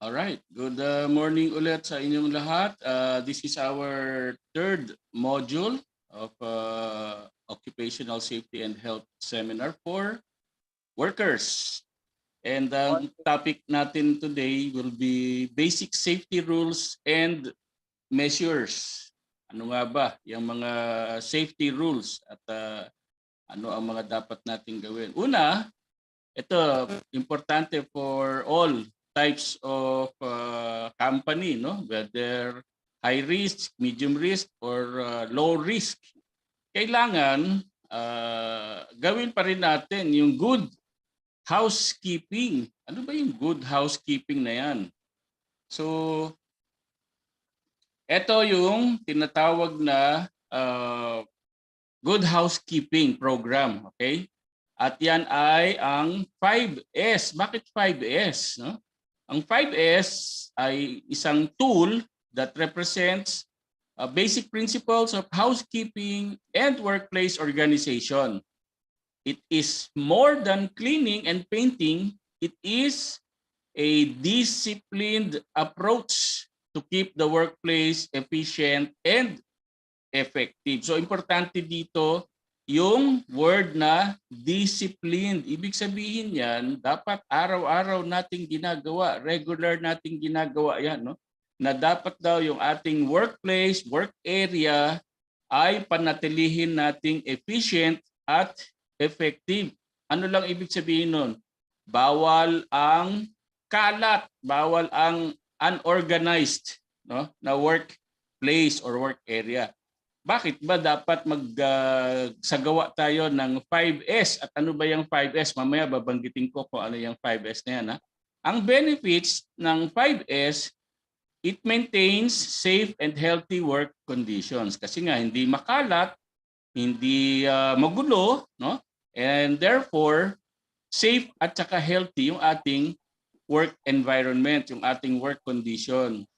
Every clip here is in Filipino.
Alright, good morning ulit sa inyong lahat. This is our third module of Occupational Safety and Health Seminar for Workers. And ang topic natin today will be basic safety rules and measures. Ano nga ba yung mga safety rules at ano ang mga dapat nating gawin? Una, ito importante for all types of company, no? Whether high risk, medium risk, or low risk. Kailangan gawin pa rin natin yung good housekeeping. Ano ba yung good housekeeping na yan? So, ito yung tinatawag na good housekeeping program, okay? At yan ay ang 5S. Bakit 5S? No? Ang 5S ay isang tool that represents basic principles of housekeeping and workplace organization. It is more than cleaning and painting. It is a disciplined approach to keep the workplace efficient and effective. So importante dito yung word na disciplined. Ibig sabihin yan, dapat araw-araw nating ginagawa, regular nating ginagawa yan, no? Na dapat daw yung ating workplace, work area ay panatilihin nating efficient at effective. Ano lang ibig sabihin nun? Bawal ang kalat, bawal ang unorganized, no, na workplace or work area. Bakit ba dapat magsagawa tayo ng 5S? At ano ba yung 5S? Mamaya babanggitin ko kung ano yung 5S na yan. Ha? Ang benefits ng 5S, it maintains safe and healthy work conditions. Kasi nga hindi makalat, hindi magulo, no? And therefore, safe at saka healthy yung ating work environment, yung ating work condition.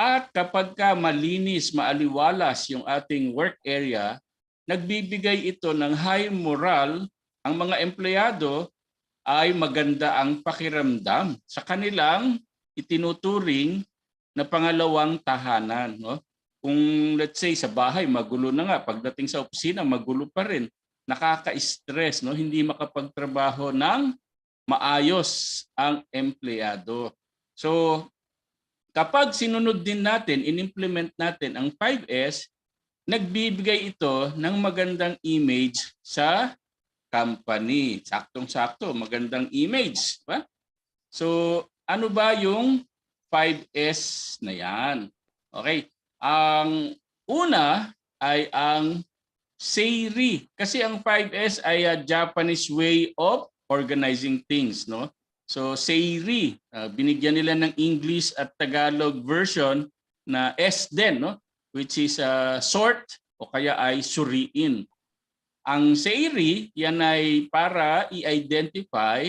At kapag ka malinis, maaliwalas yung ating work area, nagbibigay ito ng high moral. Ang mga empleyado ay maganda ang pakiramdam sa kanilang itinuturing na pangalawang tahanan. No? Kung let's say sa bahay, magulo na nga. Pagdating sa opisina, magulo pa rin. Nakaka-stress, no? Hindi makapagtrabaho ng maayos ang empleyado. So, kapag sinunod din natin, in-implement natin ang 5S, nagbibigay ito ng magandang image sa company. Saktong-sakto, magandang image. Ba? So, ano ba yung 5S na yan? Okay. Ang una ay ang Seiri. Kasi ang 5S ay a Japanese way of organizing things, no? So Seiri, binigyan nila ng English at Tagalog version na S din, no? Which is sort o kaya ay suriin. Ang Seiri, yan ay para i-identify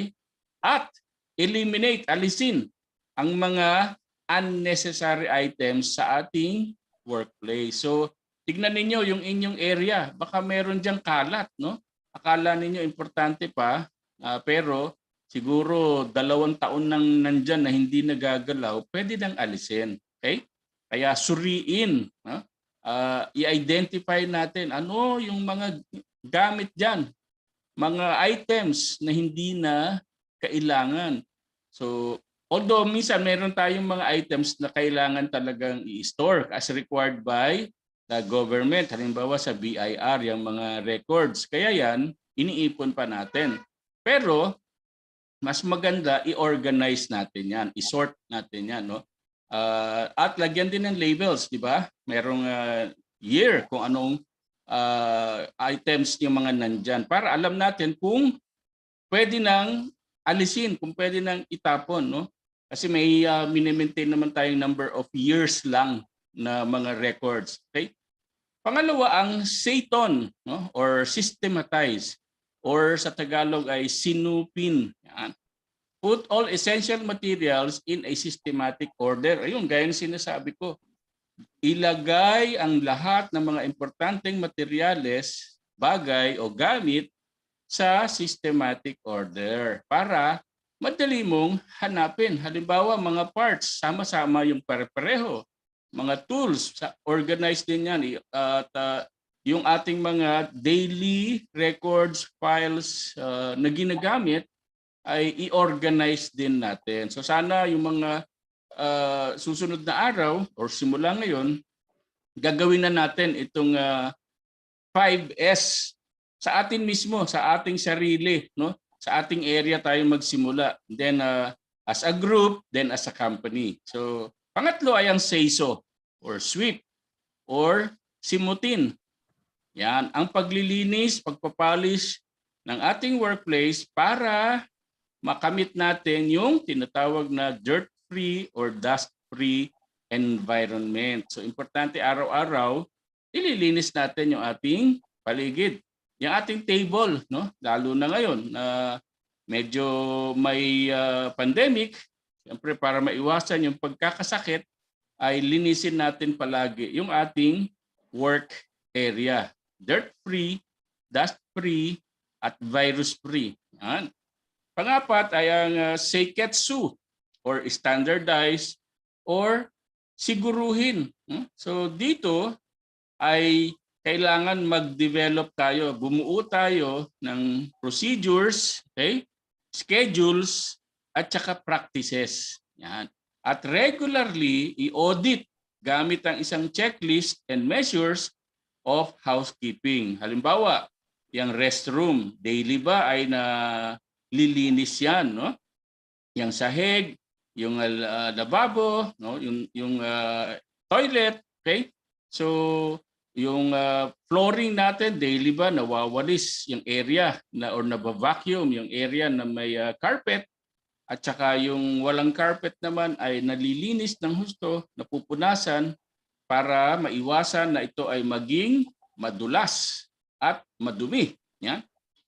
at eliminate, alisin ang mga unnecessary items sa ating workplace. So tignan ninyo yung inyong area, baka meron diyang kalat, no? Akala ninyo importante pa, pero siguro 2 taon nang nandyan na hindi nagagalaw, pwede nang alisin. Okay? Kaya suriin, no? I-identify natin ano yung mga gamit dyan, mga items na hindi na kailangan. So, although minsan meron tayong mga items na kailangan talagang i-store as required by the government, halimbawa sa BIR, yung mga records. Kaya yan, iniipon pa natin. Pero, mas maganda i-organize natin yan, i-sort natin yan, no? At lagyan din ng labels, di ba? Merong year kung anong items yung mga nandyan para alam natin kung pwede nang alisin, kung pwede nang itapon, no? Kasi may mini-maintain naman tayong number of years lang na mga records. Okay? Pangalawa ang SATON, no? Or systematize, or sa Tagalog ay sinupin. Yan. Put all essential materials in a systematic order. Ayun, gaya ng sinasabi ko. Ilagay ang lahat ng mga importanteng materyales, bagay o gamit sa systematic order para madali mong hanapin. Halimbawa, mga parts, sama-sama yung pare-pareho. Mga tools, organized din yan. At yung ating mga daily records, files na ginagamit ay i-organize din natin. So sana yung mga susunod na araw or simula ngayon, gagawin na natin itong 5S sa atin mismo, sa ating sarili, no? Sa ating area tayo magsimula. Then as a group, then as a company. So pangatlo ay ang say so or sweep or simutin. Yan, ang paglilinis, pagpapolish ng ating workplace para makamit natin yung tinatawag na dirt-free or dust-free environment. So importante araw-araw, ililinis natin yung ating paligid. Yung ating table, no? Lalo na ngayon na medyo may pandemic, siyempre para maiwasan yung pagkakasakit, ay linisin natin palagi yung ating work area. Dirt-free, dust-free, at virus-free. Yan. Pangapat ay ang seiketsu or standardize or siguruhin. So dito ay kailangan mag-develop tayo, bumuo tayo ng procedures, okay? Schedules, at saka practices. Yan. At regularly i-audit gamit ang isang checklist and measures of housekeeping. Halimbawa, yung restroom, daily ba ay lilinis yan, no? Yung sahig, yung lababo, no? Yung toilet, okay? So, yung flooring natin, daily ba nawawalis yung area na or naba-vacuum yung area na may carpet, at saka yung walang carpet naman ay nalilinis ng husto, napupunasan para maiwasan na ito ay maging madulas at madumi. Yan.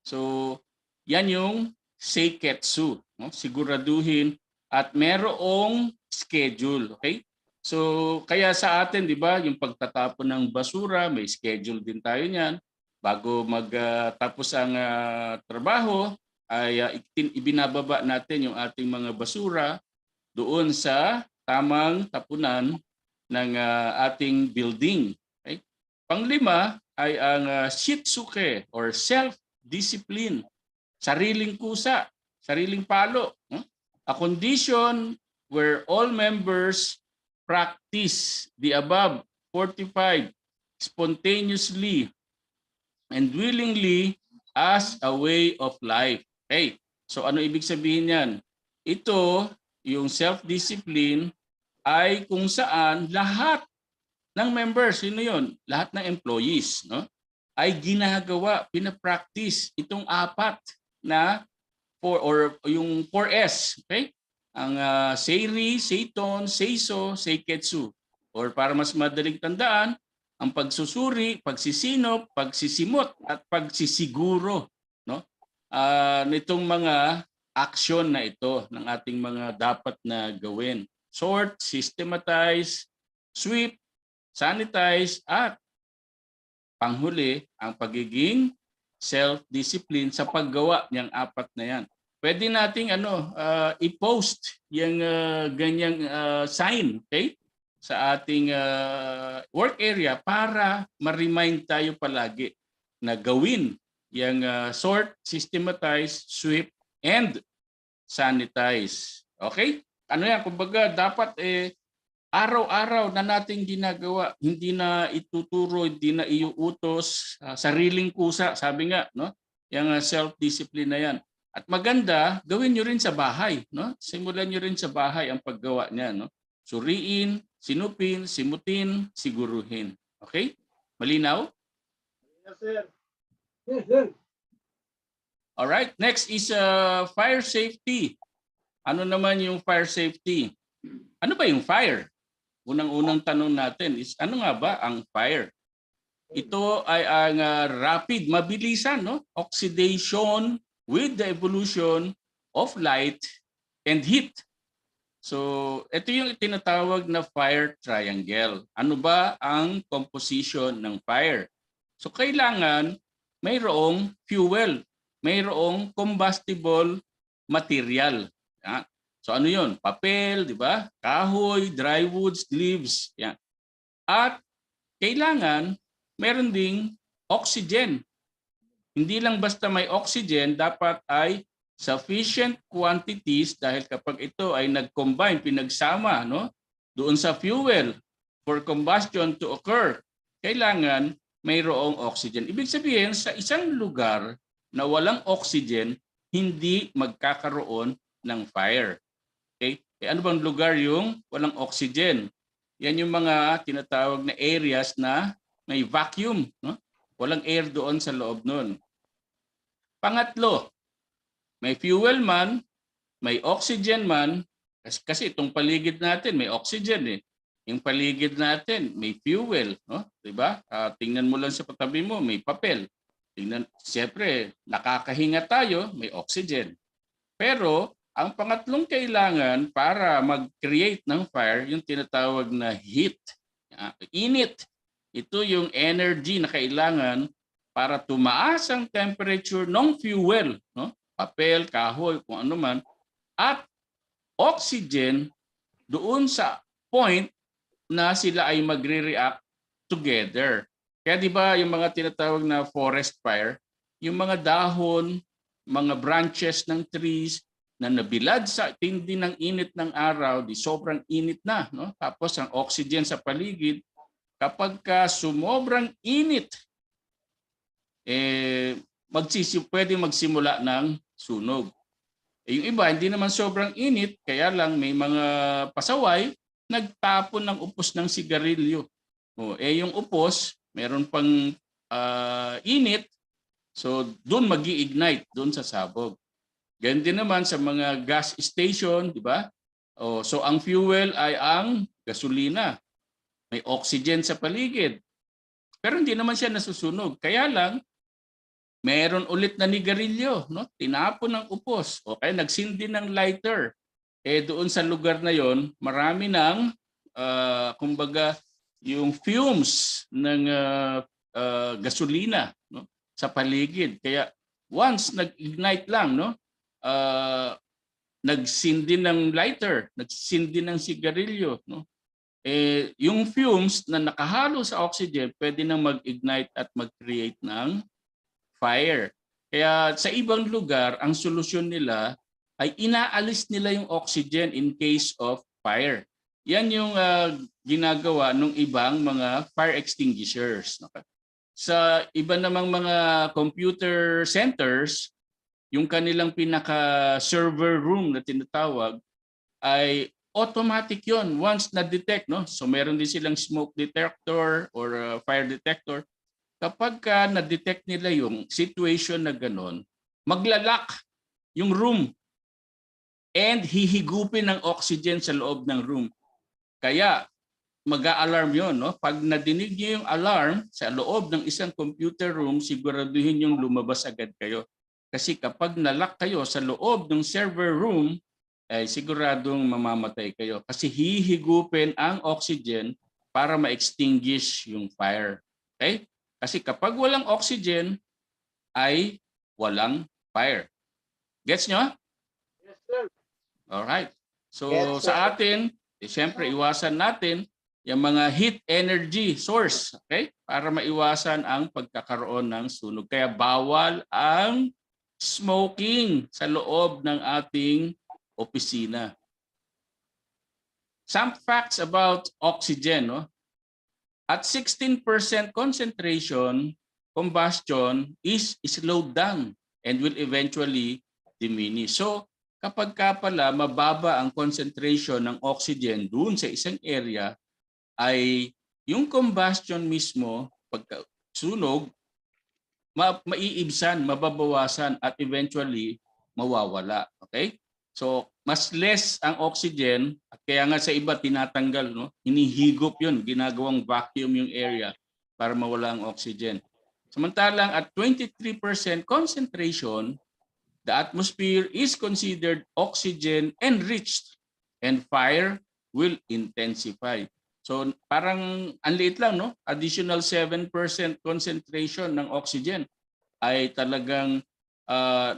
So, yan yung seiketsu. No? Siguraduhin at merong schedule. Okay? So, kaya sa atin, di ba, yung pagtatapon ng basura, may schedule din tayo niyan. Bago magtapos ang trabaho, ay ibinababa natin yung ating mga basura doon sa tamang tapunan ng ating building. Okay? Panglima ay ang shitsuke or self-discipline. Sariling kusa, sariling palo. A condition where all members practice the above 45 spontaneously and willingly as a way of life. Okay. So ano ibig sabihin yan? Ito, yung self-discipline, ay kung saan lahat ng members, sino yun? Lahat ng employees, no? Ay ginagawa, pinapractice itong apat na yung 4S, okay? Ang seiri, seiton, seiso, seiketsu. Or para mas madaling tandaan, ang pagsusuri, pagsisinop, pagsisimot at pagsisiguro, no? Nitong mga action na ito ng ating mga dapat na gawin. Sort, systematize, sweep, sanitize, at panghuli ang pagiging self-discipline sa paggawa niyang apat na yan. Pwede nating i-post yung ganyang sign, okay? Sa ating work area para ma-remind tayo palagi na gawin yung sort, systematize, sweep, and sanitize. Okay? Ano yan? Kumbaga, dapat araw-araw na nating ginagawa, hindi na ituturo, hindi na iuutos, sariling kusa, sabi nga, no? Yung self-discipline na yan. At maganda, gawin nyo rin sa bahay, no? Simulan nyo rin sa bahay ang paggawa niya, no? Suriin, sinupin, simutin, siguruhin. Okay? Malinaw? Yes, sir. Yes, sir. All right, next is fire safety. Ano naman yung fire safety? Ano ba yung fire? Unang-unang tanong natin is ano nga ba ang fire? Ito ay ang rapid, mabilisan, no? Oxidation with the evolution of light and heat. So, ito yung tinatawag na fire triangle. Ano ba ang composition ng fire? So, kailangan mayroong fuel, mayroong combustible material. Yan. So ano yun? Papel, di ba? Kahoy, dry woods, leaves. Yan. At kailangan meron ding oxygen. Hindi lang basta may oxygen, dapat ay sufficient quantities dahil kapag ito ay nag-combine, pinagsama, no, doon sa fuel for combustion to occur, kailangan mayroong oxygen. Ibig sabihin, sa isang lugar na walang oxygen, hindi magkakaroon ng fire. Okay? Ano bang lugar yung walang oxygen? Yan yung mga tinatawag na areas na may vacuum, no? Walang air doon sa loob nun. Pangatlo, may fuel man, may oxygen man, kasi itong paligid natin may oxygen eh. Yung paligid natin may fuel, no? 'Di ba? Tingnan mo lang sa patabi mo, may papel. Tingnan, siyempre, nakakahinga tayo, may oxygen. Pero ang pangatlong kailangan para mag-create ng fire, yung tinatawag na heat, init. Ito yung energy na kailangan para tumaas ang temperature ng fuel, no? Papel, kahoy, kung ano man, at oxygen doon sa point na sila ay magre-react together. Kaya di ba yung mga tinatawag na forest fire, yung mga dahon, mga branches ng trees na nabilad sa tindi ng init ng araw, di sobrang init na, no? Tapos ang oxygen sa paligid, kapag ka sumobrang init, pwede magsimula ng sunog. Yung iba, hindi naman sobrang init, kaya lang may mga pasaway, nagtapon ng upos ng sigarilyo. Yung upos, meron pang init, so doon magi-ignite, doon sa sabog. Ganyan din naman sa mga gas station, di ba? So ang fuel ay ang gasolina. May oxygen sa paligid. Pero hindi naman siya nasusunog. Kaya lang, meron ulit na nigarilyo, no? Tinapon ng upos o kaya nagsindi ng lighter. Doon sa lugar na yon, marami ng kumbaga yung fumes ng gasolina, no, sa paligid. Kaya once nag-ignite lang, no, nagsindi ng lighter, nagsindi ng sigarilyo, no, yung fumes na nakahalo sa oxygen pwede nang mag-ignite at mag-create ng fire. Kaya sa ibang lugar, ang solusyon nila ay inaalis nila yung oxygen in case of fire. Yan yung ginagawa ng ibang mga fire extinguishers. Sa iba namang mga computer centers, yung kanilang pinaka-server room na tinatawag ay automatic yon once na-detect. No? So meron din silang smoke detector or fire detector. Kapag na-detect nila yung situation na gano'n, maglalak yung room and hihigupin ng oxygen sa loob ng room. Kaya mag-a-alarm yun. No? Pag nadinig niyo yung alarm sa loob ng isang computer room, siguraduhin yung lumabas agad kayo. Kasi kapag nalock kayo sa loob ng server room, ay siguradong mamamatay kayo. Kasi hihigupin ang oxygen para ma-extinguish yung fire. Okay? Kasi kapag walang oxygen, ay walang fire. Gets nyo? Yes, sir. Alright. So Yes, sir. sa atin, siyempre iwasan natin yung mga heat energy source. Okay? Para maiwasan ang pagkakaroon ng sunog. Kaya bawal ang smoking sa loob ng ating opisina. Some facts about oxygen. No? At 16% concentration, combustion is slowed down and will eventually diminish. So kapag ka pala mababa ang concentration ng oxygen doon sa isang area, ay yung combustion mismo, pagka sunog, maiibsan, mababawasan at eventually mawawala. Okay? So mas less ang oxygen at kaya nga sa iba tinatanggal, no? Hinihigop 'yun, ginagawang vacuum yung area para mawala ang oxygen. Samantalang at 23% concentration, the atmosphere is considered oxygen enriched and fire will intensify. So parang ang liit lang, no? Additional 7% concentration ng oxygen ay talagang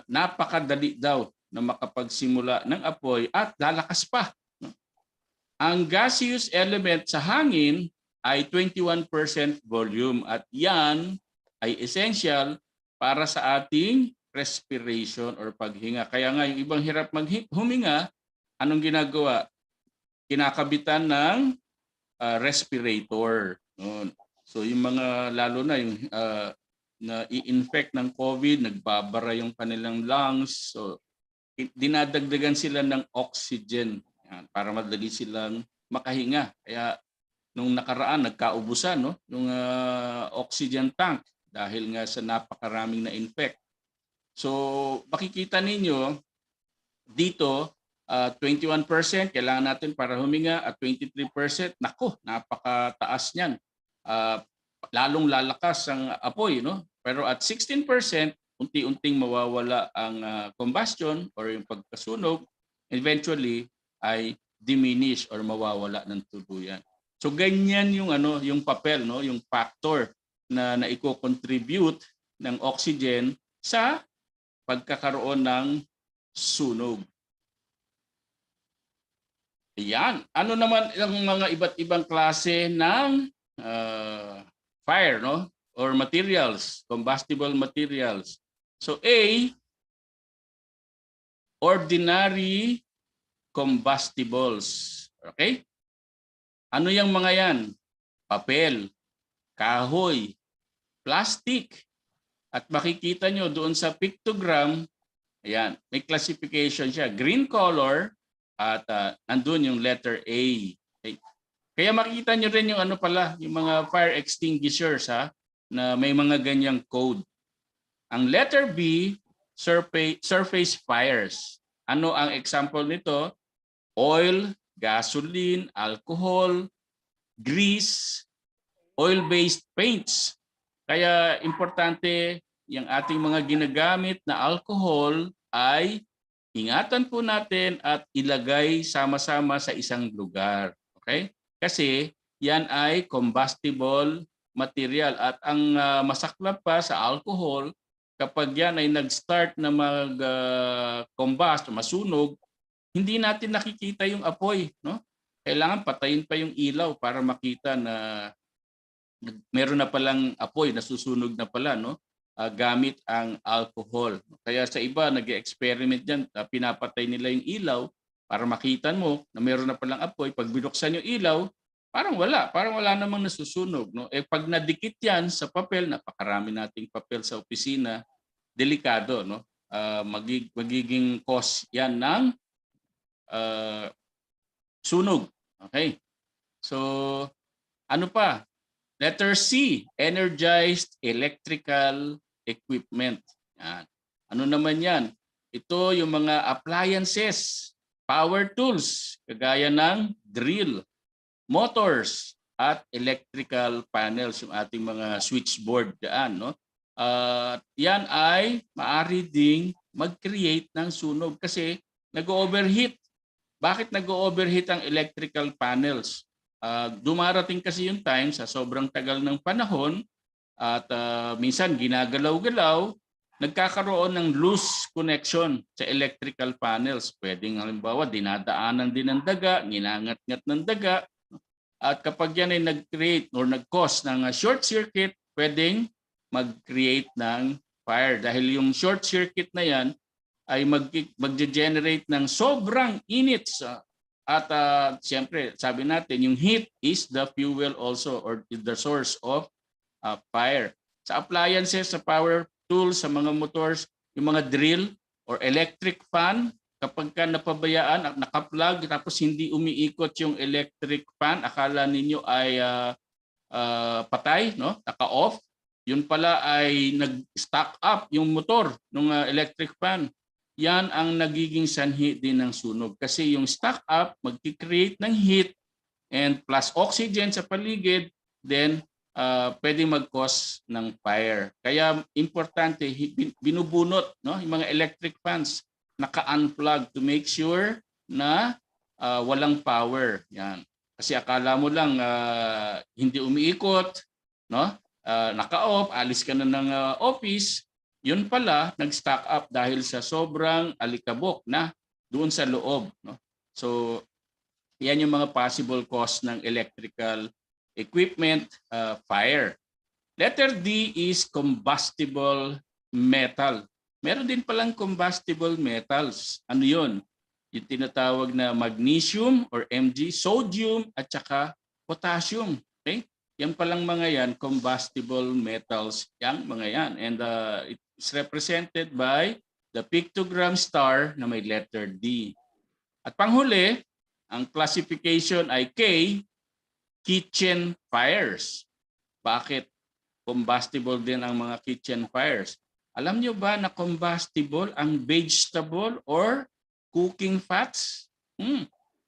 napakadali daw na makapagsimula ng apoy at lalakas pa. Ang gaseous element sa hangin ay 21% volume at yan ay essential para sa ating respiration or paghinga. Kaya nga yung ibang hirap huminga, anong ginagawa? Kinakabitan ng respirator. So yung mga lalo na yung na i-infect ng COVID, nagbabara yung kanilang lungs. So dinadagdagan sila ng oxygen para madali silang makahinga. Kaya nung nakaraan nagkaubusan yung oxygen tank dahil nga sa napakaraming na infect. So makikita ninyo dito 21% kailangan natin para huminga at 23% nako napakataas niyan. Lalong lalakas ang apoy pero at 16% unti-unting mawawala ang combustion or yung pagkasunog, eventually ay diminish or mawawala ng tuluyan. So ganyan yung yung papel yung factor na naiko-contribute ng oxygen sa pagkakaroon ng sunog. Ayan. Ano naman ang mga iba't ibang klase ng fire or materials, combustible materials. So A, ordinary combustibles. Okay? Ano yung mga yan? Papel, kahoy, plastic. At makikita nyo doon sa pictogram, ayan, may classification siya. Green color at nandun yung letter A. Okay? Kaya makikita nyo rin yung yung mga fire extinguishers na may mga ganyang code. Ang letter B, surface fires. Ano ang example nito? Oil, gasoline, alcohol, grease, oil-based paints. Kaya importante yung ating mga ginagamit na alcohol ay ingatan po natin at ilagay sama-sama sa isang lugar. Okay? Kasi yan ay combustible material at ang masaklap pa sa alcohol kapag yan ay nag-start na mag-combust, masunog, hindi natin nakikita yung apoy, Kailangan patayin pa yung ilaw para makita na meron na palang apoy, nasusunog na pala, gamit ang alcohol. Kaya sa iba nag-experiment diyan, pinapatay nila yung ilaw para makita mo na meron na palang apoy. Pag binuksan yung ilaw, parang wala namang nasusunog, pag nadikit yan sa papel, napakarami nating papel sa opisina, delikado, magiging cause yan ng sunog. Okay? So ano pa? Letter C, energized electrical equipment. Yan. Ano naman yan? Ito yung mga appliances, power tools, kagaya ng drill, motors, at electrical panels, yung ating mga switchboard daan. Yan ay maaari ding mag-create ng sunog kasi nag-overheat. Bakit nag-overheat ang electrical panels? Dumarating kasi yung time sa sobrang tagal ng panahon at minsan ginagalaw-galaw, nagkakaroon ng loose connection sa electrical panels. Pwedeng halimbawa dinadaanan din ng daga, ginangat-ngat ng daga. At kapag yan ay nag-create or nag-cause ng short circuit, pwedeng mag-create ng fire. Dahil yung short circuit na yan ay mag-generate ng sobrang init. At siyempre, sabi natin, yung heat is the fuel also or the source of fire. Sa appliances, sa power tools, sa mga motors, yung mga drill or electric fan, kapag ka napabayaan at naka-plug tapos hindi umiikot yung electric fan, akala ninyo ay patay, naka-off, yun pala ay nag-stack up yung motor ng electric fan. Yan ang nagiging sanhi din ng sunog. Kasi yung stack up, mag-create ng heat and plus oxygen sa paligid, then pwede mag-cause ng fire. Kaya importante, binubunot yung mga electric fans, naka-unplug to make sure na walang power. Yan. Kasi akala mo lang hindi umiikot, naka-off, alis ka na ng office, Yun pala, nag-stack up dahil sa sobrang alikabok na doon sa loob. No? So, yan yung mga possible cause ng electrical equipment fire. Letter D is combustible metal. Meron din palang combustible metals. Ano yun? Yung tinatawag na magnesium or Mg, sodium at saka potassium. Okay? Yan palang mga yan, combustible metals, yang mga yan. And it's represented by the pictogram star na may letter D. At panghuli, ang classification ay K, kitchen fires. Bakit combustible din ang mga kitchen fires? Alam nyo ba na combustible ang vegetable or cooking fats?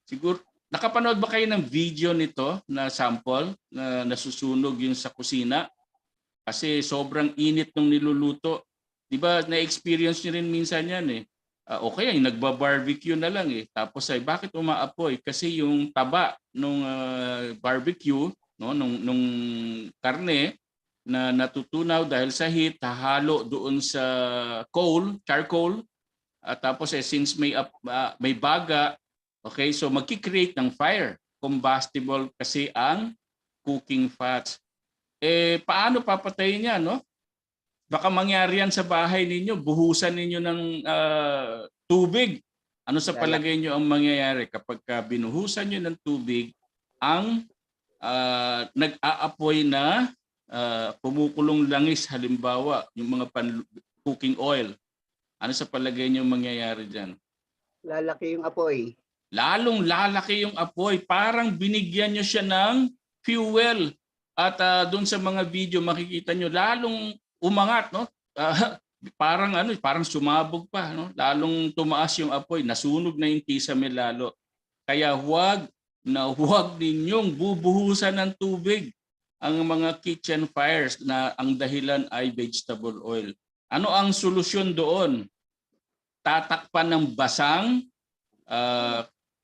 Siguro, nakapanood ba kayo ng video nito na sample na nasusunog yung sa kusina? Kasi sobrang init nung niluluto. Di ba na-experience nyo rin minsan yan eh. O kaya yung nagba-barbecue na lang eh. Tapos ay bakit umaapoy? Kasi yung taba nung barbecue, no, nung karne na natutunaw dahil sa heat, hahalo doon sa charcoal. Tapos since may baga, okay, so magki-create ng fire. Combustible kasi ang cooking fats. Paano papatayin yan, no? Baka mangyari yan sa bahay ninyo, buhusan ninyo ng tubig. Ano sa palagay nyo ang mangyayari kapag binuhusan nyo ng tubig, ang nag-aapoy na kumukulong langis, halimbawa, yung mga cooking oil. Ano sa palagay nyo mangyayari dyan? Lalaki yung apoy. Lalong lalaki yung apoy. Parang binigyan nyo siya ng fuel. At doon sa mga video makikita nyo, lalong umangat, no? Parang sumabog pa, no? Lalong tumaas yung apoy, nasunog na yung kisame lalo. Kaya huwag ninyong bubuhusan ng tubig ang mga kitchen fires na ang dahilan ay vegetable oil. Ano ang solusyon doon? Tatakpan ng basang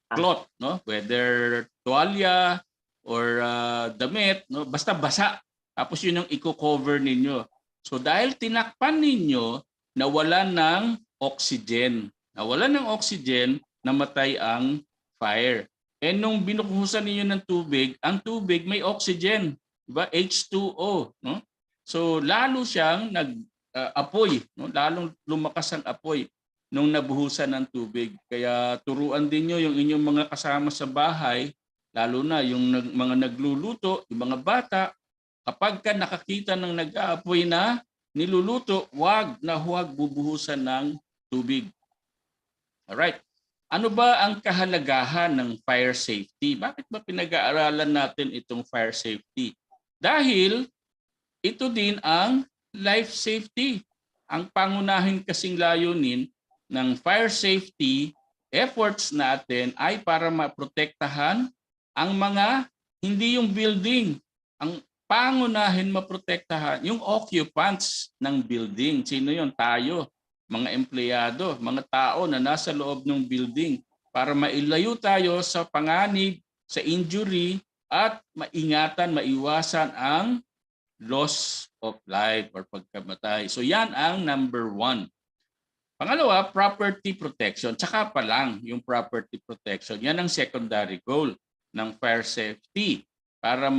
cloth, no? Whether tuwalya or damit, no? Basta basa. Tapos yun ang i-cover ninyo. So dahil tinakpan ninyo, nawalan ng oxygen. Nawalan ng oxygen, namatay ang fire. Nung binukusan ninyo ng tubig, ang tubig may oxygen, diba? H2O, no? So lalo siyang nag-apoy, no? Lalong lumakas ang apoy nung nabuhusan ng tubig. Kaya turuan din niyo yung inyong mga kasama sa bahay, lalo na yung mga nagluluto, yung mga bata. Kapag ka nakakita ng nag-aapoy na niluluto, huwag bubuhusan ng tubig. Alright. Ano ba ang kahalagahan ng fire safety? Bakit ba pinag-aaralan natin itong fire safety? Dahil ito din ang life safety. Ang pangunahin kasing layunin ng fire safety efforts natin ay para maprotektahan ang mga, hindi yung building, ang pangunahin maprotektahan yung occupants ng building. Sino yon? Tayo, mga empleyado, mga tao na nasa loob ng building, para mailayo tayo sa panganib, sa injury, at maiwasan ang loss of life or pagkamatay. So yan ang number 1. Pangalawa, property protection. Tsaka pa lang yung property protection. Yan ang secondary goal ng fire safety, para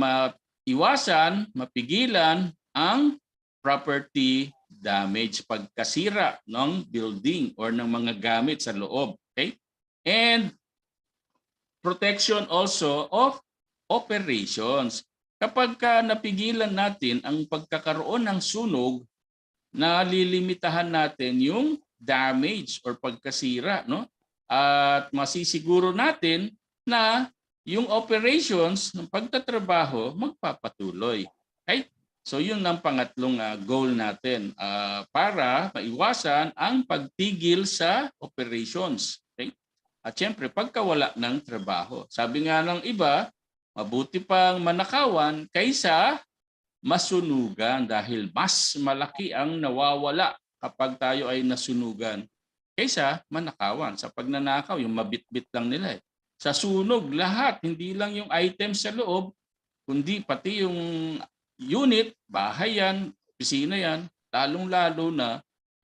iwasan, mapigilan ang property damage, pagkasira ng building or ng mga gamit sa loob. Okay? And protection also of operations. Kapag napigilan natin ang pagkakaroon ng sunog, nalilimitahan natin yung damage or pagkasira, no? At masisiguro natin na yung operations ng pagtatrabaho magpapatuloy. Okay? So yun ang pangatlong goal natin para maiwasan ang pagtigil sa operations. Okay? At syempre, pagkawala ng trabaho. Sabi nga ng iba, mabuti pang manakawan kaysa masunugan, dahil mas malaki ang nawawala kapag tayo ay nasunugan kaysa manakawan. Sa pagnanakaw, yung mabitbit lang nila eh. Sa sunog, lahat, hindi lang yung items sa loob, kundi pati yung unit, bahay yan, opisina yan, lalong-lalo na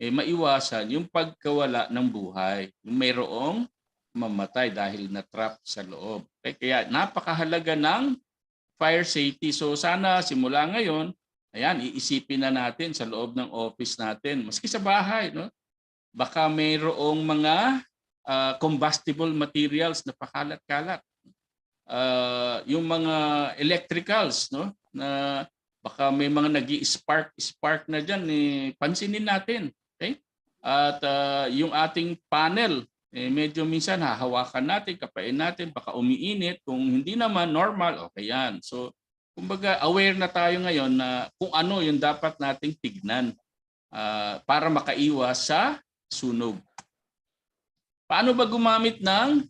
maiwasan yung pagkawala ng buhay. Yung mayroong mamatay dahil na-trap sa loob. Okay? Kaya napakahalaga ng fire safety. So sana simula ngayon, ayan, iisipin na natin sa loob ng office natin, maski sa bahay, no? Baka mayroong mga combustible materials na pakalat-kalat. Yung mga electricals, no, na baka may mga nag-spark na diyan, pansinin natin, okay? At yung ating panel, medyo minsan hahawakan natin, kapain natin, baka umiinit. Kung hindi naman normal, okay yan. So kumbaga aware na tayo ngayon na kung ano yung dapat nating tignan para makaiwas sa sunog. Paano ba gumamit ng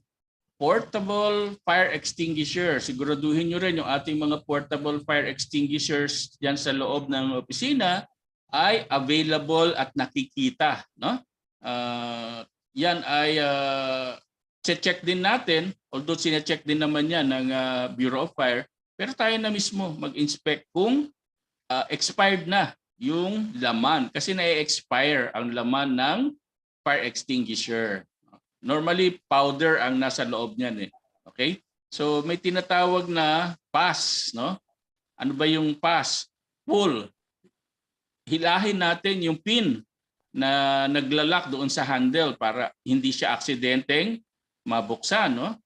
portable fire extinguisher? Siguraduhin nyo rin yung ating mga portable fire extinguishers diyan sa loob ng opisina ay available at nakikita, no? Yan ay check din natin, although sine-check din naman yan ng Bureau of Fire, pero tayo na mismo mag-inspect kung expired na yung laman kasi na-expire ang laman ng fire extinguisher. Normally, powder ang nasa loob niyan eh. Okay? So may tinatawag na pass, no? Ano ba yung pass? Pull. Hilahin natin yung pin na naglalak doon sa handle para hindi siya aksidenteng mabuksan, no?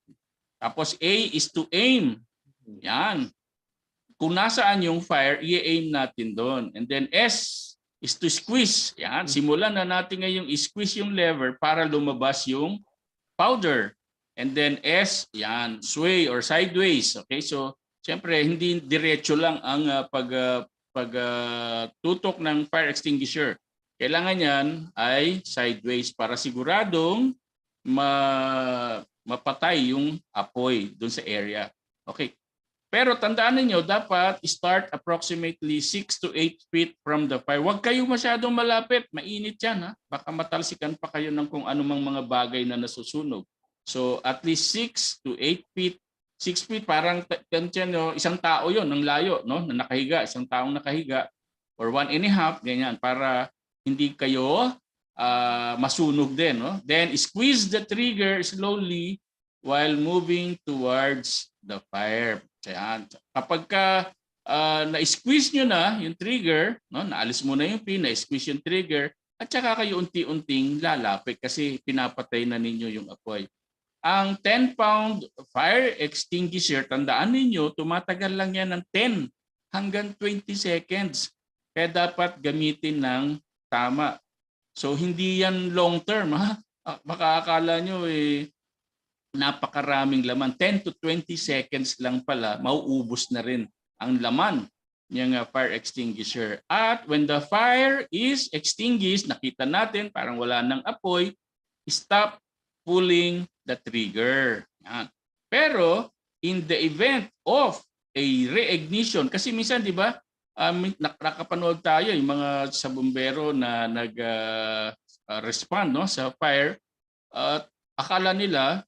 Tapos A is to aim. Yan. Kung nasaan yung fire, i-aim natin doon. And then S is to squeeze. Yan. Simulan na natin ngayong i-squeeze yung lever para lumabas yung powder. And then S, yan, sway or sideways. Okay, so siyempre hindi diretso lang ang pagtutok ng fire extinguisher. Kailangan yan ay sideways para siguradong mapatay yung apoy doon sa area. Okay. Pero tandaan niyo dapat start approximately 6 to 8 feet from the fire. Huwag kayo masyadong malapit, mainit yan ha. Baka matalsikan pa kayo ng kung anumang mga bagay na nasusunog. So at least 6 to 8 feet. 6 feet parang isang tao yon ng layo, no? Na nakahiga, isang taong nakahiga or 1.5 ganyan para hindi kayo masunog din, no? Then squeeze the trigger slowly while moving towards the fire. Ayan. Kapag na-squeeze nyo na yung trigger, no, naalis mo na yung pin, na-squeeze yung trigger, at saka kayo unti-unting lalapit kasi pinapatay na ninyo yung apoy. Ang 10-pound fire extinguisher, tandaan ninyo, tumatagal lang yan ng 10 hanggang 20 seconds. Kaya dapat gamitin ng tama. So hindi yan long term. Ha? Baka akala nyo napakaraming laman. 10 to 20 seconds lang pala, mauubos na rin ang laman ng fire extinguisher. At when the fire is extinguished, nakita natin parang wala nang apoy, stop pulling the trigger. Yan. Pero in the event of a reignition, kasi minsan di ba, nakapanood tayo yung mga sa bumbero na nag-respond no, sa fire, akala nila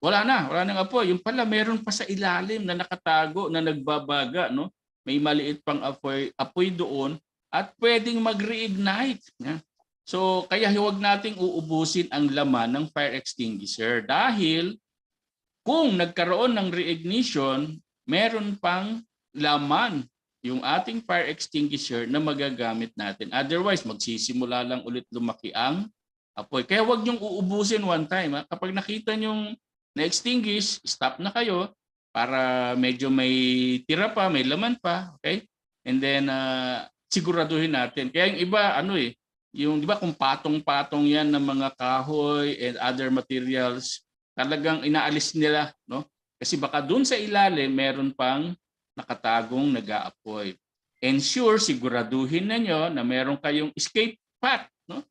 wala nang apoy. Yung pala meron pa sa ilalim na nakatago na nagbabaga, no? May maliit pang apoy doon at pwedeng mag-reignite. So kaya huwag nating uubusin ang laman ng fire extinguisher dahil kung nagkaroon ng reignition, meron pang laman yung ating fire extinguisher na magagamit natin. Otherwise, magsisimula lang ulit lumaki ang apoy. Kaya huwag niyong uubusin one time. Ha? Kapag nakita niyong na-extinguish, stop na kayo para medyo may tira pa, may laman pa, okay? And then siguraduhin natin. Kaya yung iba yung di ba kung patong-patong 'yan ng mga kahoy and other materials, talagang inaalis nila, no? Kasi baka doon sa ilalim meron pang nakatagong nag-aapoy. Ensure, siguraduhin ninyo na meron kayong escape path, no?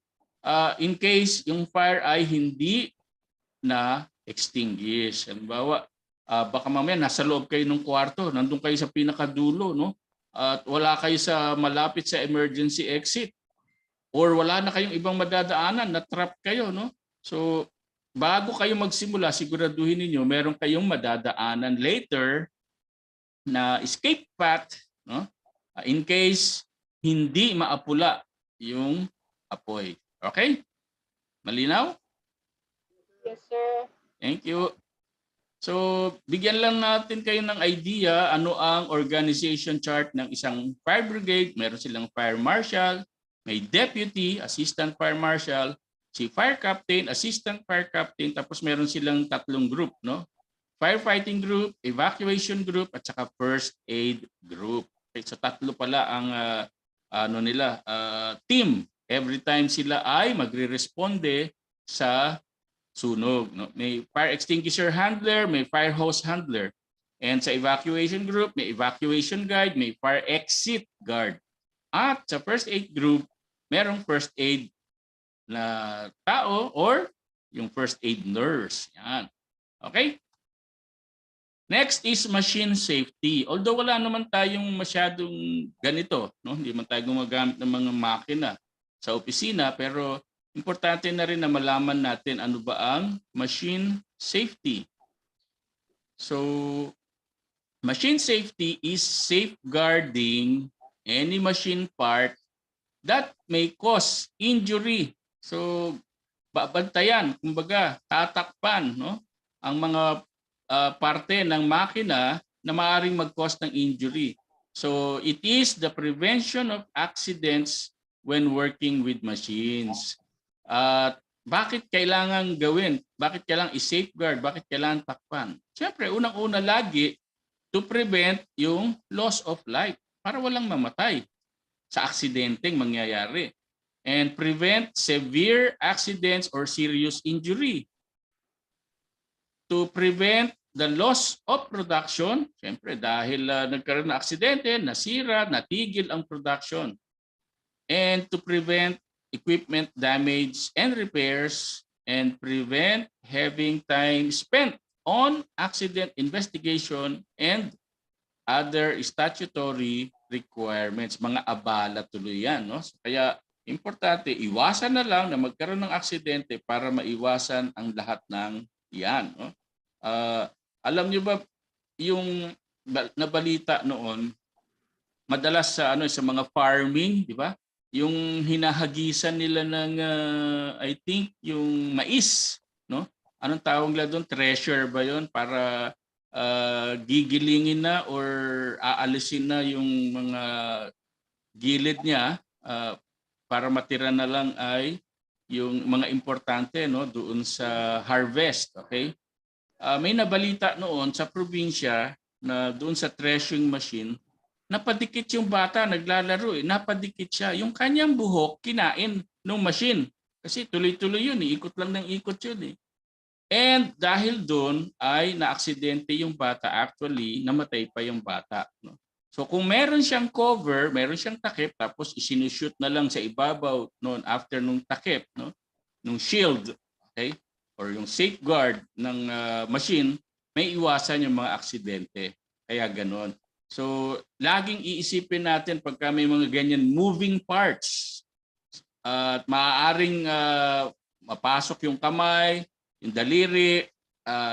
In case yung fire ay hindi na extinguish. Halimbawa, baka mamaya nasa loob kayo ng kwarto, nandun kayo sa pinakadulo, no? At wala kayo sa malapit sa emergency exit. Or wala na kayong ibang madadaanan, na-trap kayo, no? So, bago kayo magsimula, siguraduhin niyo meron kayong madadaanan later na escape path, no? In case hindi maapula yung apoy. Okay? Malinaw? Yes, sir. Thank you. So, bigyan lang natin kayo ng idea ano ang organization chart ng isang fire brigade. Meron silang fire marshal, may deputy, assistant fire marshal, si fire captain, assistant fire captain, tapos meron silang tatlong group, no? Firefighting group, evacuation group, at saka first aid group. Okay, so tatlo pala ang team every time sila ay magre-responde sa sunog. No? May fire extinguisher handler, may fire hose handler. And sa evacuation group, may evacuation guide, may fire exit guard. At sa first aid group, merong first aid na tao or yung first aid nurse. Yan. Okay? Next is machine safety. Although wala naman tayong masyadong ganito, no? Hindi man tayo gumagamit ng mga makina sa opisina, pero importante na rin na malaman natin ano ba ang machine safety. So, machine safety is safeguarding any machine part that may cause injury. So, babantayan, kumbaga, tatakpan, no? Ang mga parte ng makina na maaaring mag-cause ng injury. So, it is the prevention of accidents when working with machines. Bakit kailangan gawin? Bakit kailangan i-safeguard? Bakit kailangan takpan? Siyempre, unang-una lagi to prevent yung loss of life para walang mamatay sa aksidenteng mangyayari. And prevent severe accidents or serious injury. To prevent the loss of production, siyempre dahil nagkaroon ng aksidente, nasira, natigil ang production. And to prevent equipment damage and repairs and prevent having time spent on accident investigation and other statutory requirements. Mga abala tuloy yan. No? So, kaya importante, iwasan na lang na magkaroon ng aksidente para maiwasan ang lahat ng yan. No? Alam niyo ba yung nabalita noon, madalas sa sa mga farming, di ba? Yung hinahagisan nila ng I think yung mais, no? Anong tawag nila doon? Treasure ba 'yon para gigilingin na or aalisin na yung mga gilid niya para matira na lang ay yung mga importante, no, doon sa harvest, okay? May nabalita noon sa probinsya na doon sa threshing machine, napadikit yung bata, naglalaro napadikit siya. Yung kanyang buhok, kinain ng machine. Kasi tuloy-tuloy yun, ikot lang ng ikot yun eh. And dahil doon ay naaksidente yung bata, actually namatay pa yung bata. No? So kung meron siyang cover, meron siyang takip, tapos isinushoot na lang sa ibabaw noon after nung takip, no? Nung shield, okay? Or yung safeguard ng machine, may iwasan yung mga aksidente. Kaya ganon. So, laging iisipin natin pagka may mga ganyan moving parts at maaaring mapasok yung kamay, yung daliri,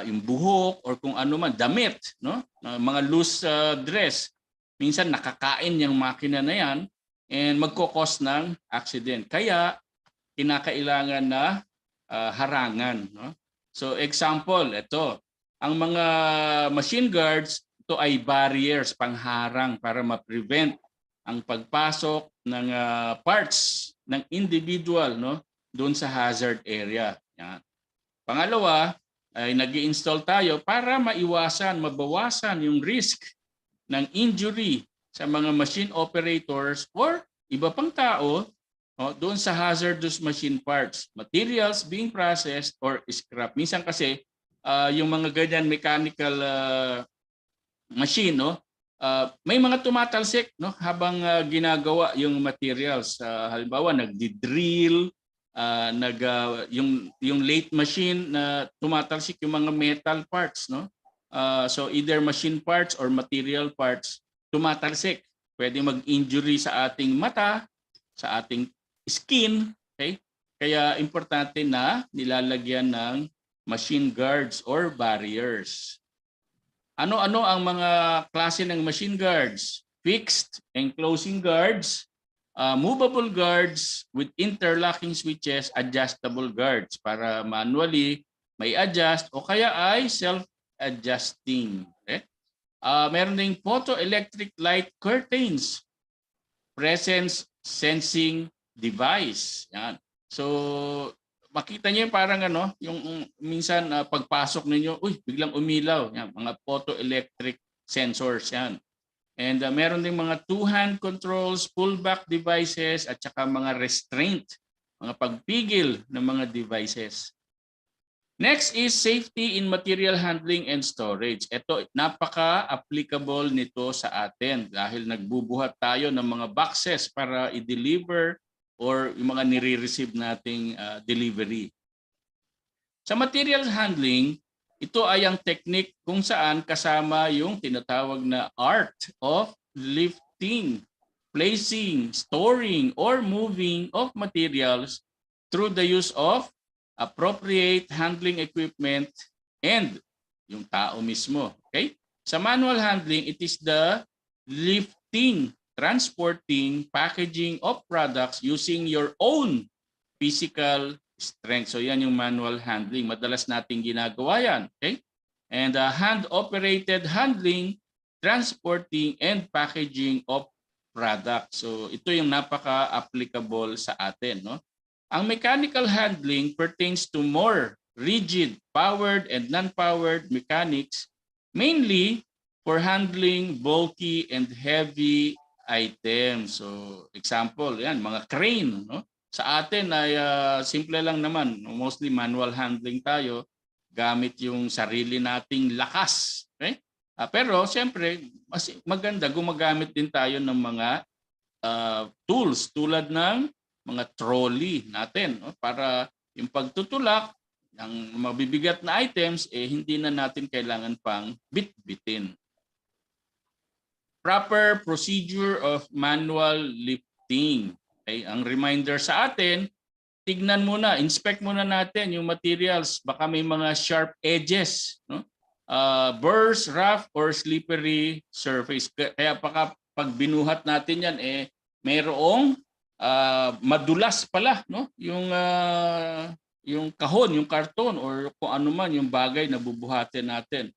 yung buhok, or kung ano man, damit, no? Mga loose dress. Minsan nakakain yung makina na yan and magkukos ng accident. Kaya, kinakailangan na harangan. No? So example, ito. Ang mga machine guards, ito ay barriers, pangharang para ma-prevent ang pagpasok ng parts ng individual, no, doon sa hazard area. Yan. Pangalawa, ay nag-i-install tayo para maiwasan, mabawasan yung risk ng injury sa mga machine operators or iba pang tao doon sa hazardous machine parts, materials being processed or scrap. Minsan kasi yung mga ganyan mechanical machine, no, may mga tumatalsik, no, habang ginagawa yung materials. Halimbawa nagdi-drill, yung lathe machine na tumatalsik yung mga metal parts, no. So either machine parts or material parts tumatalsik. Pwede mag-injury sa ating mata, sa ating skin, okay? Kaya importante na nilalagyan ng machine guards or barriers. Ano-ano ang mga klase ng machine guards? Fixed enclosing guards, movable guards with interlocking switches, adjustable guards para manually may adjust o kaya ay self-adjusting. Okay? Meron ding photoelectric light curtains, presence sensing device. Yan. So makita niyo yung parang yung minsan pagpasok ninyo, biglang umilaw. Yan, mga photoelectric sensors yan. And meron ding mga two-hand controls, pullback devices at saka mga restraint, mga pagpigil ng mga devices. Next is safety in material handling and storage. Ito, napaka-applicable nito sa atin dahil nagbubuhat tayo ng mga boxes para i-deliver or yung mga nire-receive nating delivery. Sa material handling, ito ay ang technique kung saan kasama yung tinatawag na art of lifting, placing, storing, or moving of materials through the use of appropriate handling equipment and yung tao mismo. Okay? Sa manual handling, it is the lifting, transporting, packaging of products using your own physical strength. So yan yung manual handling. Madalas nating ginagawa yan. Okay? And hand-operated handling, transporting, and packaging of products. So ito yung napaka-applicable sa atin. No? Ang mechanical handling pertains to more rigid, powered, and non-powered mechanics, mainly for handling bulky and heavy items. So example, yan, mga crane. No? Sa atin ay simple lang naman, mostly manual handling tayo, gamit yung sarili nating lakas. Okay? Pero siyempre, mas maganda gumagamit din tayo ng mga tools tulad ng mga trolley natin, no? Para yung pagtutulak ng mabibigat na items, hindi na natin kailangan pang bit-bitin. Proper procedure of manual lifting. Okay, ang reminder sa atin, tignan muna, inspect muna natin yung materials. Baka may mga sharp edges, no? Burrs, rough, or slippery surface. Kaya pag binuhat natin yan, mayroong madulas pala, no? Yung kahon, yung karton, or kung ano man yung bagay na bubuhatin natin.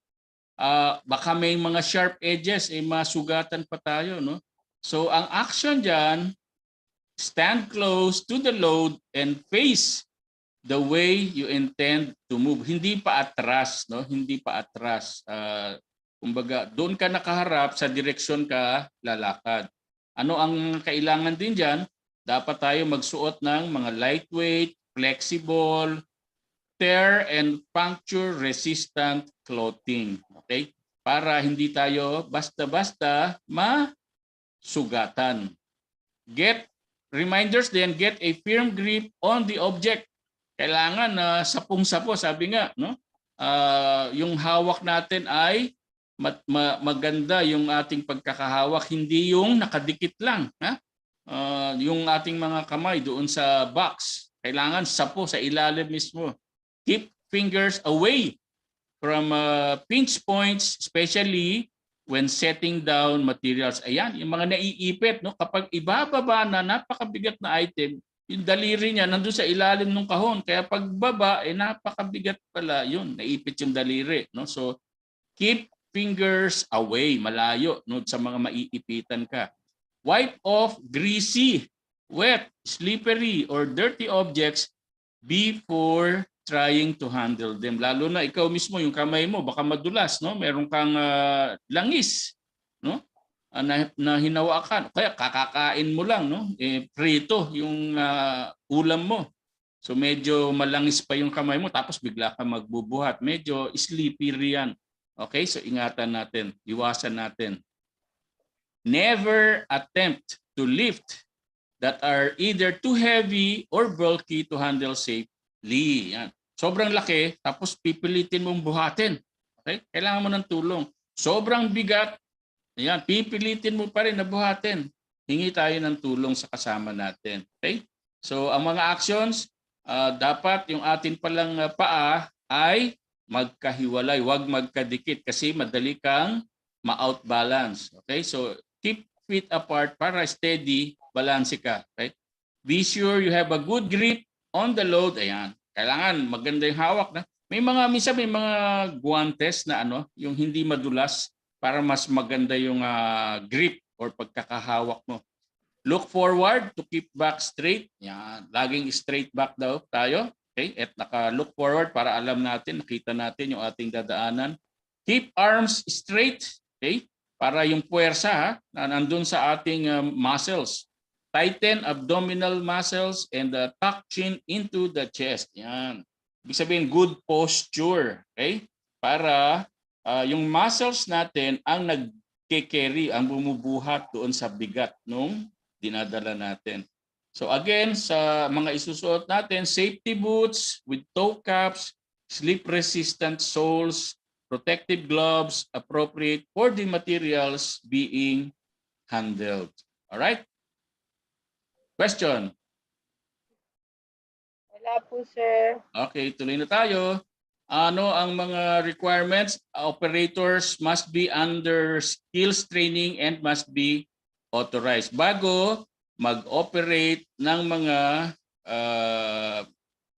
Baka may mga sharp edges, masugatan pa tayo, no? So ang action dyan, stand close to the load and face the way you intend to move. Hindi pa atras, no? Hindi pa atras. Kumbaga, doon ka nakaharap, sa direksyon ka lalakad. Ano ang kailangan din diyan? Dapat tayo magsuot ng mga lightweight, flexible, tear and puncture resistant clothing. Okay? Para hindi tayo basta-basta masugatan. Reminders din, get a firm grip on the object. Kailangan na sapong-sapo, sabi nga, no? Yung hawak natin ay maganda yung ating pagkakahawak, hindi yung nakadikit lang, ha? Yung ating mga kamay doon sa box, kailangan sapo sa ilalim mismo. Keep fingers away from pinch points, especially when setting down materials. Ayan, yung mga naiipit, no? Kapag ibababa na napakabigat na item, yung daliri niya nandun sa ilalim ng kahon. Kaya pagbaba, napakabigat pala yun. Naipit yung daliri, no? So, keep fingers away, malayo, no? Sa mga maiipitan ka. Wipe off greasy, wet, slippery, or dirty objects before trying to handle them. Lalo na ikaw mismo, yung kamay mo, baka madulas, no? Meron kang langis, no? Na hinawakan. Kaya kakakain mo lang, no? Prito yung ulam mo. So medyo malangis pa yung kamay mo, tapos bigla ka magbubuhat. Medyo slippery yan. Okay? So ingatan natin, iwasan natin. Never attempt to lift that are either too heavy or bulky to handle safely. Yan. Sobrang laki, tapos pipilitin mong buhatin. Okay? Kailangan mo ng tulong. Sobrang bigat, yan, pipilitin mo pa rin na buhatin. Hingi tayo ng tulong sa kasama natin. Okay? So ang mga actions, dapat yung atin palang paa ay magkahiwalay, huwag magkadikit kasi madali kang ma-outbalance. Okay? So keep feet apart para steady balanse ka. Okay? Be sure you have a good grip on the load. Ayan. Kailangan maganda yung hawak na. Minsan may mga guantes na yung hindi madulas para mas maganda yung grip or pagkakahawak mo. Look forward to keep back straight. Yan, laging straight back daw tayo. Okay? At naka-look forward para alam natin, nakita natin yung ating dadaanan. Keep arms straight. Okay? Para yung puwersa na nandun sa ating muscles. Tighten abdominal muscles and tuck chin into the chest. Yan. Ibig sabihin, good posture. Okay? Para yung muscles natin ang nag-carry, ang bumubuhat doon sa bigat nung dinadala natin. So again, sa mga isusuot natin, safety boots with toe caps, slip-resistant soles, protective gloves appropriate for the materials being handled. All right? Question? Wala po, sir. Okay, tuloy na tayo. Ano ang mga requirements? Operators must be under skills training and must be authorized bago mag-operate ng mga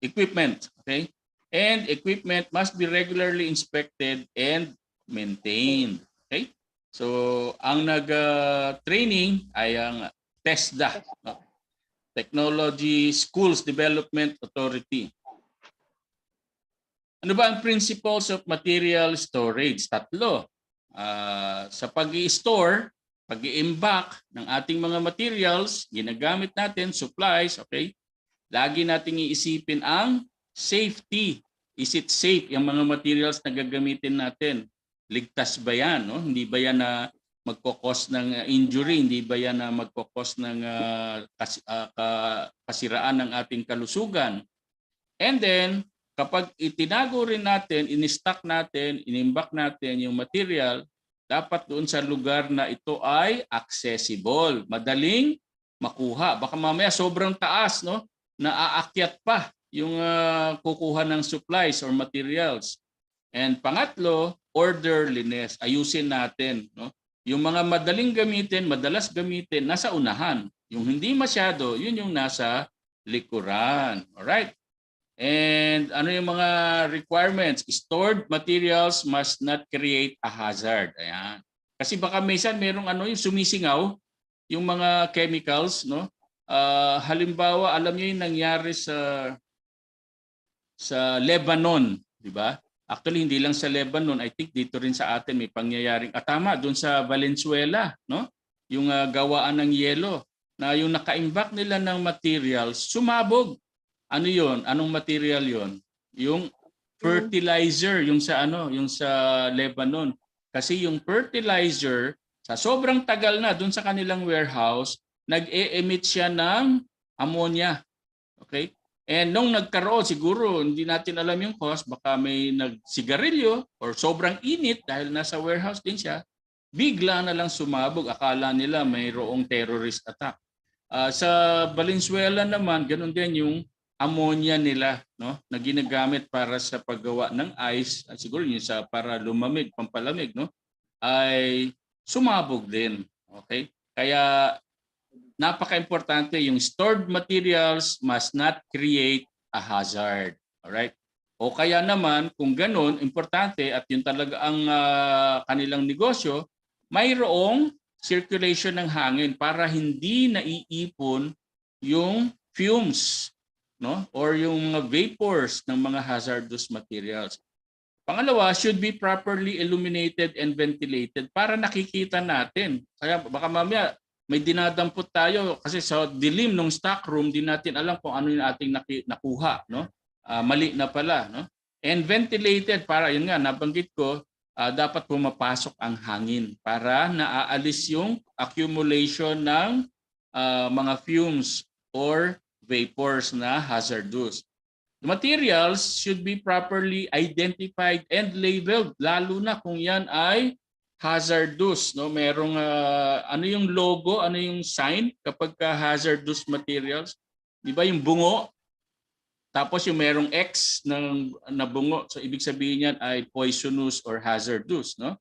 equipment. Okay? And equipment must be regularly inspected and maintained. Okay? So, ang nag-training ay ang TESDA, no? Technology Schools Development Authority. Ano ba ang principles of material storage? 3. Sa pag-i-store, pag-i-imbak ng ating mga materials, ginagamit natin, supplies, okay? Lagi nating iisipin ang safety. Is it safe yung mga materials na gagamitin natin? Ligtas ba yan? No? Hindi ba yan na magkokos ng injury? Hindi ba yan na magkokos ng kasiraan ng ating kalusugan? And then, kapag itinago rin natin, in-stock natin, inimbak natin yung material, dapat doon sa lugar na ito ay accessible, madaling makuha. Baka mamaya sobrang taas, no? Naaakyat pa yung kukuha ng supplies or materials. And pangatlo, orderliness. Ayusin natin, no? Yung mga madaling gamitin, madalas gamitin, nasa unahan. Yung hindi masyado, yun yung nasa likuran. Alright? And ano yung mga requirements? Stored materials must not create a hazard. Ayan. Kasi baka minsan merong yung sumisingaw, yung mga chemicals, no? Halimbawa, alam niyo yung nangyari sa Lebanon, di ba? Actually, hindi lang sa Lebanon, I think dito rin sa atin may pangyayaring tama doon sa Valenzuela, no? Yung gawaan ng yelo na yung nakaimbak nila ng materials sumabog. Ano 'yon? Anong material 'yon? Yung fertilizer, yung sa yung sa Lebanon. Kasi yung fertilizer sa sobrang tagal na doon sa kanilang warehouse, nag-e-emit siya ng ammonia. Okay? And nung nagkaroon, siguro hindi natin alam yung cause, baka may nagsigarilyo or sobrang init dahil nasa warehouse din siya, bigla na lang sumabog. Akala nila mayroong terrorist attack. Sa Valenzuela naman, ganun din yung ammonia nila, no, na ginagamit para sa paggawa ng ice, at siguro yun sa para lumamig, pampalamig, no, ay sumabog din. Okay? Kaya napaka-importante yung stored materials must not create a hazard. Alright? O kaya naman, kung ganun, importante at yun talaga ang kanilang negosyo, mayroong circulation ng hangin para hindi naiipon yung fumes, no? Or yung vapors ng mga hazardous materials. Pangalawa, should be properly illuminated and ventilated para nakikita natin. Kaya baka mamaya may dinadampot tayo kasi sa dilim ng stock room, di natin alam kung ano yung ating nakuha, no? Mali na pala, no? And ventilated para, yun nga, nabanggit ko, dapat pumapasok ang hangin para naaalis yung accumulation ng mga fumes or vapors na hazardous. The materials should be properly identified and labeled, lalo na kung yan ay hazardous, no? Merong ano yung logo, ano yung sign kapag hazardous materials? 'Di ba yung bungo? Tapos yung merong X na bungo. So ibig sabihin niyan ay poisonous or hazardous, no?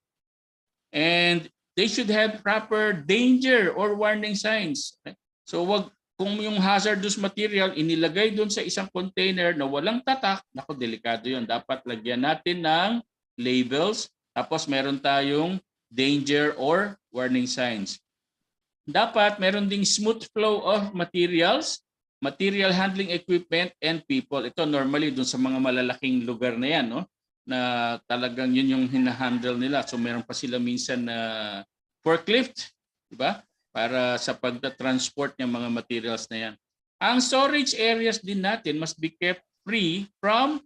And they should have proper danger or warning signs. So kung yung hazardous material inilagay doon sa isang container na walang tatak, naku, delikado yun. Dapat lagyan natin ng labels, tapos meron tayong danger or warning signs. Dapat meron ding smooth flow of materials, material handling equipment, and people. Ito normally dun sa mga malalaking lugar na yan, no? Na talagang yun yung hinahandle nila. So meron pa sila minsan na forklift, di ba? Para sa pagta-transport ng mga materials na yan. Ang storage areas din natin must be kept free from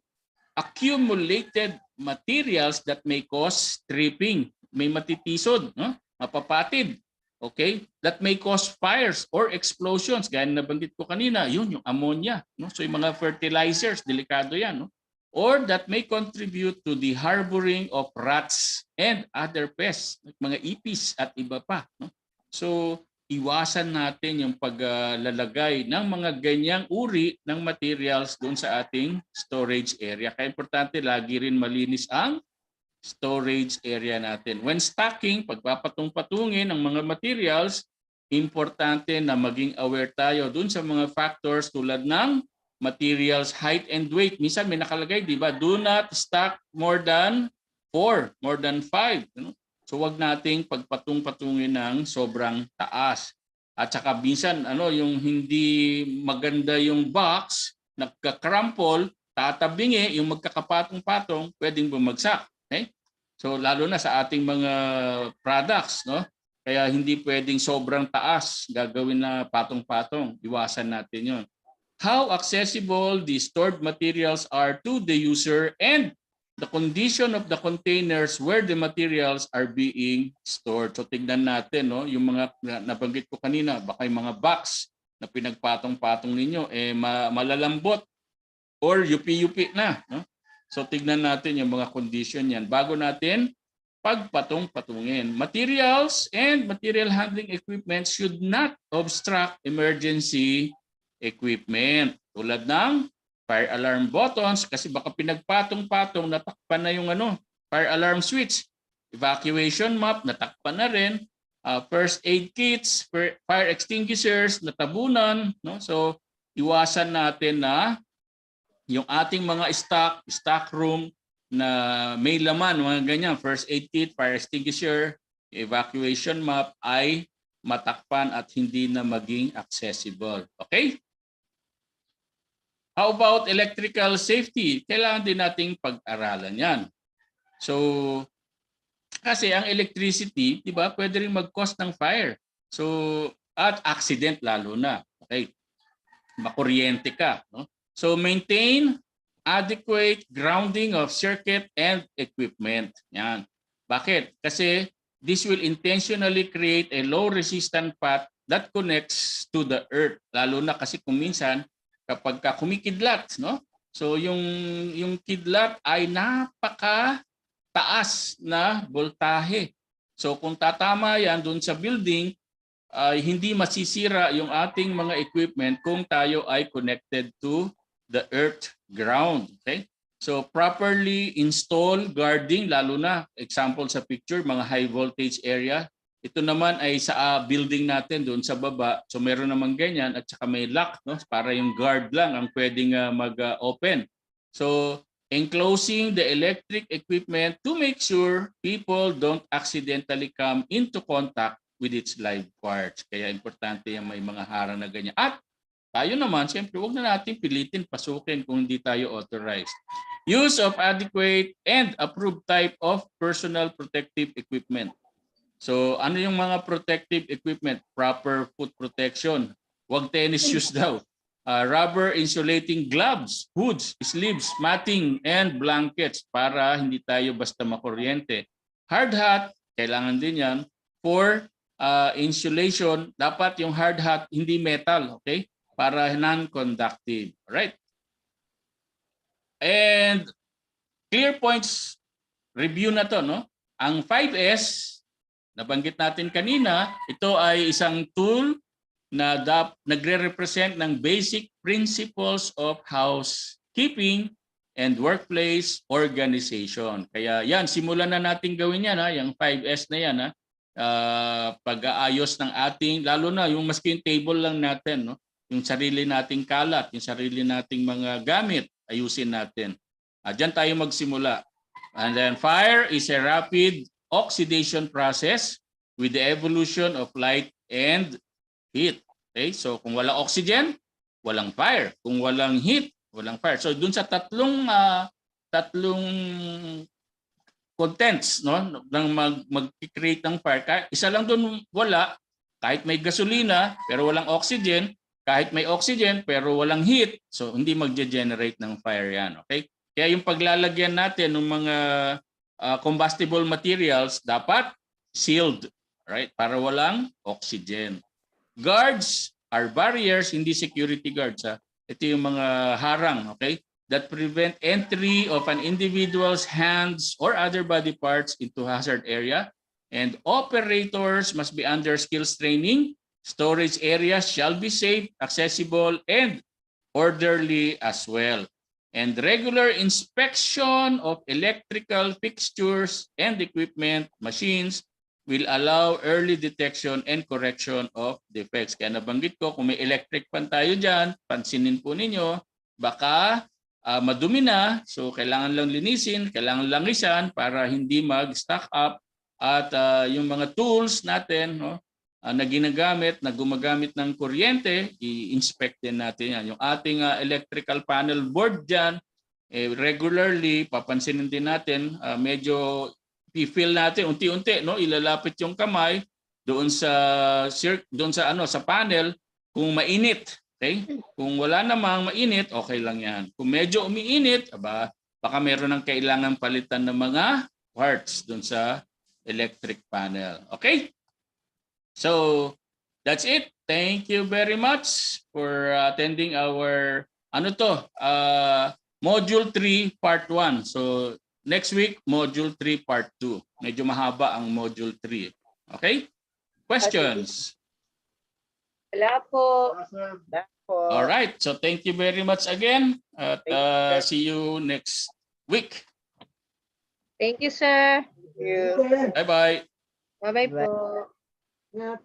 accumulated materials that may cause tripping. May matitisod, no? Mapapatid. Okay? That may cause fires or explosions. Gaya na nabanggit ko kanina, yun yung ammonia, no? So yung mga fertilizers, delikado yan, no? Or that may contribute to the harboring of rats and other pests, mga ipis at iba pa, no? So iwasan natin yung paglalagay ng mga ganyang uri ng materials doon sa ating storage area. Kaya importante lagi rin malinis ang storage area natin. When stocking, pagpapatong-patungin ng mga materials, importante na maging aware tayo dun sa mga factors tulad ng materials, height and weight. Minsan may nakalagay, di ba? Do not stock more than 4, more than 5. So wag nating pagpatong-patungin ng sobrang taas. At saka minsan yung hindi maganda yung box, nagka-crumple, tatabingi, yung magkakapatong-patong, pwedeng bumagsak. Okay? So lalo na sa ating mga products, no? Kaya hindi pwedeng sobrang taas, gagawin na patong-patong. Iwasan natin 'yon. How accessible the stored materials are to the user and the condition of the containers where the materials are being stored. So tignan natin, no, yung mga nabanggit ko kanina, baka yung mga box na pinagpatong-patong ninyo malalambot or yupi-yupi na, no? So tignan natin yung mga condition yan bago natin pagpatong-patungin. Materials and material handling equipment should not obstruct emergency equipment. Tulad ng fire alarm buttons, kasi baka pinagpatong-patong, natakpan na yung fire alarm switch. Evacuation map, natakpan na rin. First aid kits, fire extinguishers, natabunan, no? So iwasan natin na yung ating mga stock room na may laman, mga ganyan, first aid kit, fire extinguisher, evacuation map ay matakpan at hindi na maging accessible. Okay? How about electrical safety? Kailangan din nating pag-aralan yan. So, kasi ang electricity, di ba, pwede rin mag-cause ng fire. So, at accident lalo na. Okay? Makuryente ka, no? So maintain adequate grounding of circuit and equipment. Yan. Bakit? Kasi this will intentionally create a low resistant path that connects to the earth. Lalo na kasi kung minsan kapag kumikidlat, no? So yung kidlat ay napaka taas na voltahe. So kung tatama yan doon sa building, hindi masisira yung ating mga equipment kung tayo ay connected to the earth ground. Okay? So properly install guarding, lalo na example sa picture, mga high voltage area. Ito naman ay sa building natin doon sa baba. So meron naman ganyan at saka may lock, no? Para yung guard lang ang pwedeng mag-open. So enclosing the electric equipment to make sure people don't accidentally come into contact with its live parts. Kaya importante yung may mga harang na ganyan. At tayo naman, siyempre, huwag na natin pilitin pasukin kung hindi tayo authorized. Use of adequate and approved type of personal protective equipment. So, ano yung mga protective equipment? Proper foot protection. Huwag tennis shoes daw. Rubber insulating gloves, hoods, sleeves, matting, and blankets para hindi tayo basta makuryente. Hard hat, kailangan din yan. For insulation, dapat yung hard hat hindi metal, okay? Para non-conductive. Right? And clear points review na to, no? Ang 5S, nabanggit natin kanina, ito ay isang tool na nagre-represent ng basic principles of housekeeping and workplace organization. Kaya yan, simulan na natin gawin yan, ha? Yung 5S na yan. Ha? pag-aayos ng ating, lalo na yung maski yung table lang natin, no? Yung sarili nating kalat, yung sarili nating mga gamit, ayusin natin. Diyan tayo magsimula. And then fire is a rapid oxidation process with the evolution of light and heat. Okay? So kung walang oxygen, walang fire. Kung walang heat, walang fire. So dun sa tatlong contents, no, ng mag-create ng fire, isa lang doon wala, kahit may gasolina pero walang oxygen, kahit may oxygen pero walang heat, so hindi magge-generate ng fire yan. Okay? Kaya yung paglalagyan natin ng mga combustible materials dapat sealed, right? Para walang oxygen. Guards are barriers, hindi security guards. Ito yung mga harang, okay? That prevent entry of an individual's hands or other body parts into hazard area. And operators must be under skills training. Storage areas shall be safe, accessible, and orderly as well. And regular inspection of electrical fixtures and equipment, machines, will allow early detection and correction of defects. Kaya nabanggit ko, kung may electric pan tayo dyan, pansinin po ninyo, baka madumi na, so kailangan lang linisin, kailangan langisan para hindi mag-stack up at yung mga tools natin, no, na ginagamit, na gumagamit ng kuryente, i-inspect din natin yan. Yung ating electrical panel board dyan, regularly, papansinin din natin, medyo i-feel natin unti-unti, no, ilalapit yung kamay doon sa panel kung mainit. Okay? Kung wala namang mainit, okay lang yan. Kung medyo umiinit, baka meron ng kailangan palitan ng mga parts doon sa electric panel. Okay? So, that's it. Thank you very much for attending our Module 3 Part 1. So, next week, Module 3 Part 2. Medyo mahaba ang Module 3. Okay? Questions? Wala po. All right. So thank you very much again. At see you next week. Thank you, sir. Thank you. Bye-bye. Bye-bye po. Yeah.